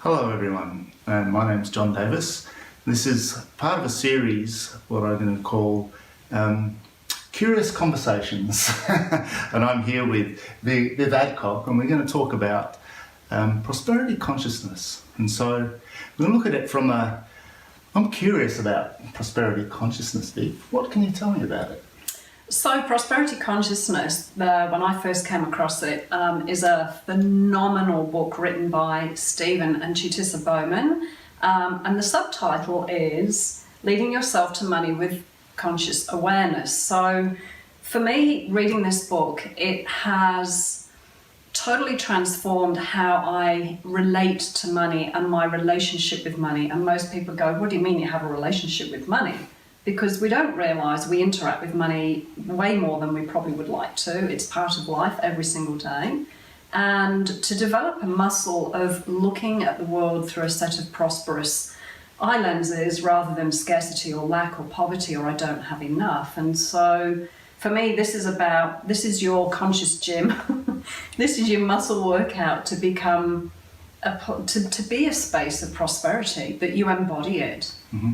Hello everyone, and my name's John Davis. This is part of a series, what I'm going to call Curious Conversations. And I'm here with Viv Adcock, and we're going to talk about prosperity consciousness. And so we're going to look at it from I'm curious about prosperity consciousness, Viv. What can you tell me about it? So prosperity consciousness, when I first came across it, is a phenomenal book written by Stephen and Chitissa Bowman, and the subtitle is Leading Yourself to Money with Conscious Awareness. So for me, reading this book, it has totally transformed how I relate to money and my relationship with money. And most people go, what do you mean you have a relationship with money? Because we don't realise we interact with money way more than we probably would like to. It's part of life every single day. And to develop a muscle of looking at the world through a set of prosperous eye lenses rather than scarcity or lack or poverty or I don't have enough. And so for me, this is your conscious gym. This is your muscle workout to become, to be a space of prosperity, that you embody it. Mm-hmm.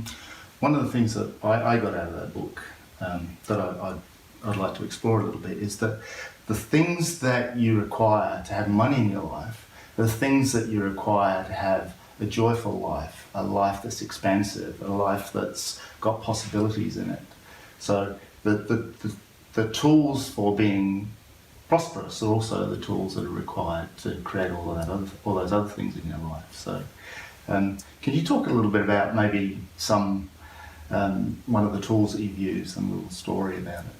One of the things that I got out of that book that I'd like to explore a little bit is that the things that you require to have money in your life, the things that you require to have a joyful life, a life that's expansive, a life that's got possibilities in it. So the tools for being prosperous are also the tools that are required to create all those other things in your life. So can you talk a little bit about maybe one of the tools that you've used and a little story about it?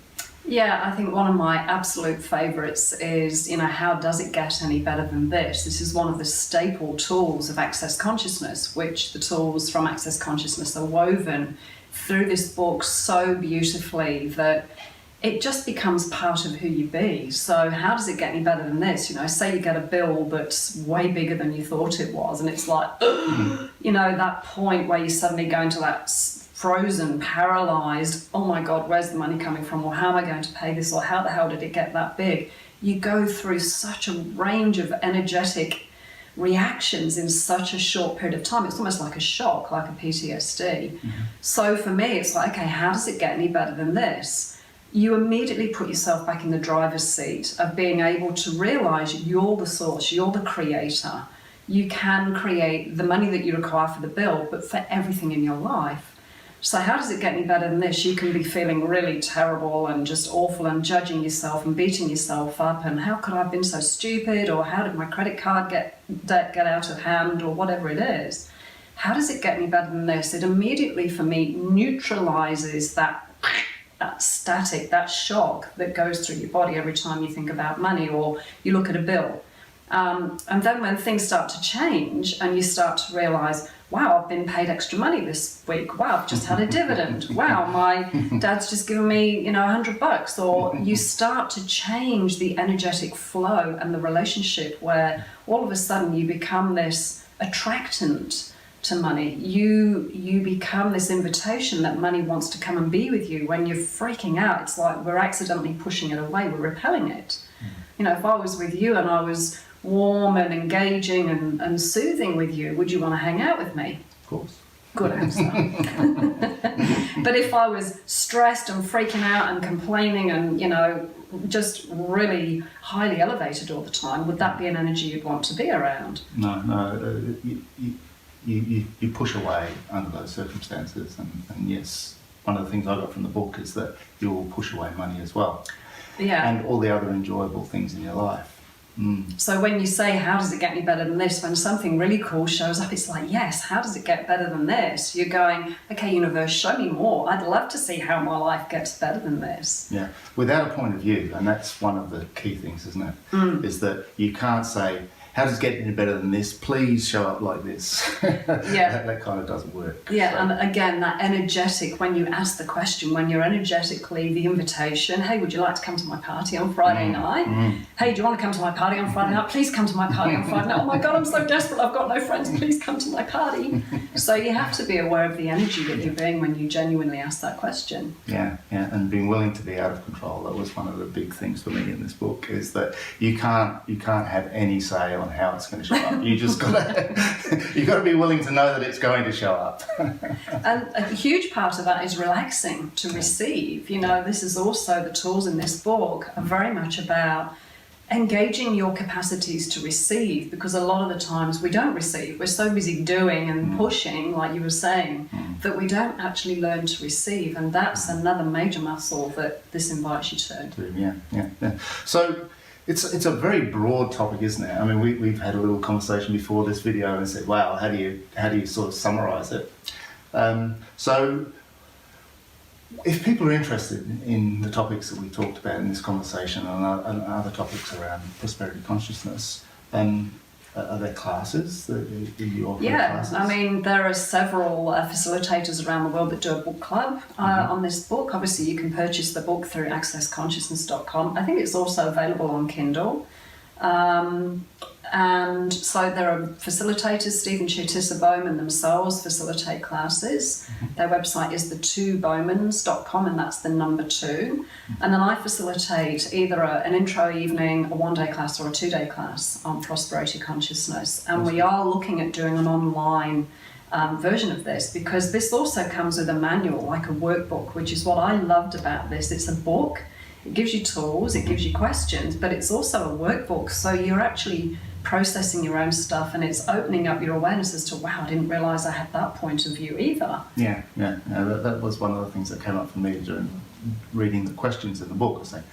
Yeah, I think one of my absolute favourites is, how does it get any better than this? This is one of the staple tools of Access Consciousness, which the tools from Access Consciousness are woven through this book so beautifully that it just becomes part of who you be. So how does it get any better than this? Say you get a bill that's way bigger than you thought it was, and it's like, that point where you suddenly go into that frozen, paralysed, oh my God, where's the money coming from? Or how am I going to pay this? Or how the hell did it get that big? You go through such a range of energetic reactions in such a short period of time. It's almost like a shock, like a PTSD. Mm-hmm. So for me, it's like, okay, how does it get any better than this? You immediately put yourself back in the driver's seat of being able to realise you're the source, you're the creator. You can create the money that you require for the bill, but for everything in your life. So how does it get any better than this? You can be feeling really terrible and just awful and judging yourself and beating yourself up and how could I have been so stupid, or how did my credit card debt get out of hand, or whatever it is. How does it get any better than this? It immediately, for me, neutralises that static, that shock that goes through your body every time you think about money or you look at a bill. And then when things start to change and you start to realise, wow, I've been paid extra money this week. Wow, I've just had a dividend. Wow, my dad's just given me, $100. Or you start to change the energetic flow and the relationship where all of a sudden you become this attractant to money. You become this invitation that money wants to come and be with you. When you're freaking out, it's like we're accidentally pushing it away, we're repelling it. If I was with you and I was warm and engaging and soothing with you, would you want to hang out with me? Of course. Good answer. But if I was stressed and freaking out and complaining and, just really highly elevated all the time, would that be an energy you'd want to be around? No. You push away under those circumstances. And yes, one of the things I got from the book is that you will push away money as well. Yeah. And all the other enjoyable things in your life. So when you say, how does it get any better than this? When something really cool shows up, it's like, yes, how does it get better than this? You're going, okay, universe, show me more. I'd love to see how my life gets better than this. Yeah, without a point of view, and that's one of the key things, isn't it? Is that you can't say, how does it get any better than this? Please show up like this. Yeah. that kind of doesn't work. Yeah, so. And again, that energetic, when you ask the question, when you're energetically the invitation, hey, would you like to come to my party on Friday night? Hey, do you want to come to my party on Friday night? Please come to my party on Friday night. Oh my God, I'm so desperate, I've got no friends, please come to my party. So you have to be aware of the energy that you're being when you genuinely ask that question. Yeah, and being willing to be out of control. That was one of the big things for me in this book, is that you can't have any say on how it's going to show up. You just got to You've got to be willing to know that it's going to show up. And a huge part of that is relaxing to receive. You know, this is also the tools in this book are very much about engaging your capacities to receive, because a lot of the times we don't receive. We're so busy doing and pushing, like you were saying, that we don't actually learn to receive. And that's another major muscle that this invites you to. Yeah. So it's a very broad topic, isn't it? I mean, we've had a little conversation before this video and said, wow, how do you sort of summarize it? So if people are interested in the topics that we talked about in this conversation and other topics around prosperity consciousness, are there classes that you offer? Yeah, classes? I mean, there are several facilitators around the world that do a book club on this book. Obviously, you can purchase the book through accessconsciousness.com. I think it's also available on Kindle. And so there are facilitators. Stephen Chitisa Bowman themselves facilitate classes. Their website is the2bowmans.com, and that's the number 2. And then I facilitate either an intro evening, a one-day class, or a 2-day class on prosperity consciousness. And we are looking at doing an online version of this, because this also comes with a manual, like a workbook, which is what I loved about this. It's a book. It gives you tools, it gives you questions, but it's also a workbook. So you're actually processing your own stuff, and it's opening up your awareness as to, wow, I didn't realise I had that point of view either. Yeah. That was one of the things that came up for me during reading the questions in the book. I was like,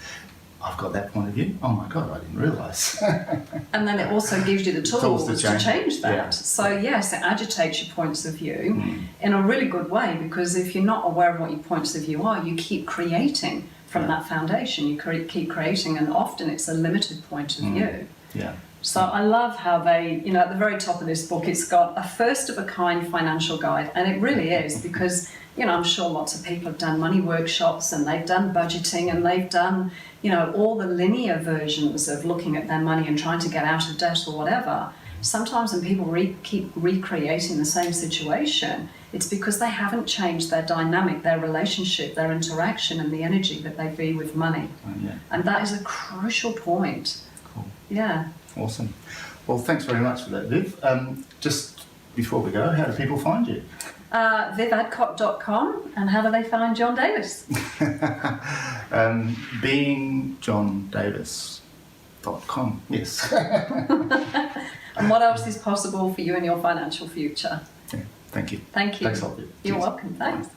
I've got that point of view. Oh my God, I didn't realise. And then it also gives you the tools to change that. Yeah. So yes, it agitates your points of view in a really good way, because if you're not aware of what your points of view are, you keep creating from that foundation. You keep creating, and often it's a limited point of view. Yeah. So I love how they, you know, at the very top of this book, it's got a first of a kind financial guide. And it really is, because, you know, I'm sure lots of people have done money workshops, and they've done budgeting, and they've done, you know, all the linear versions of looking at their money and trying to get out of debt or whatever. Sometimes when people keep recreating the same situation, it's because they haven't changed their dynamic, their relationship, their interaction, and the energy that they be with money. And that is a crucial point. Cool. Yeah. Awesome. Well, thanks very much for that, Viv. Just before we go, how do people find you? Vivadcock.com. And how do they find John Davis? beingjohndavis.com. Yes. And what else is possible for you in your financial future? Yeah, thank you. Thank you. Thanks a lot, Viv. You're Cheers. welcome. Thanks.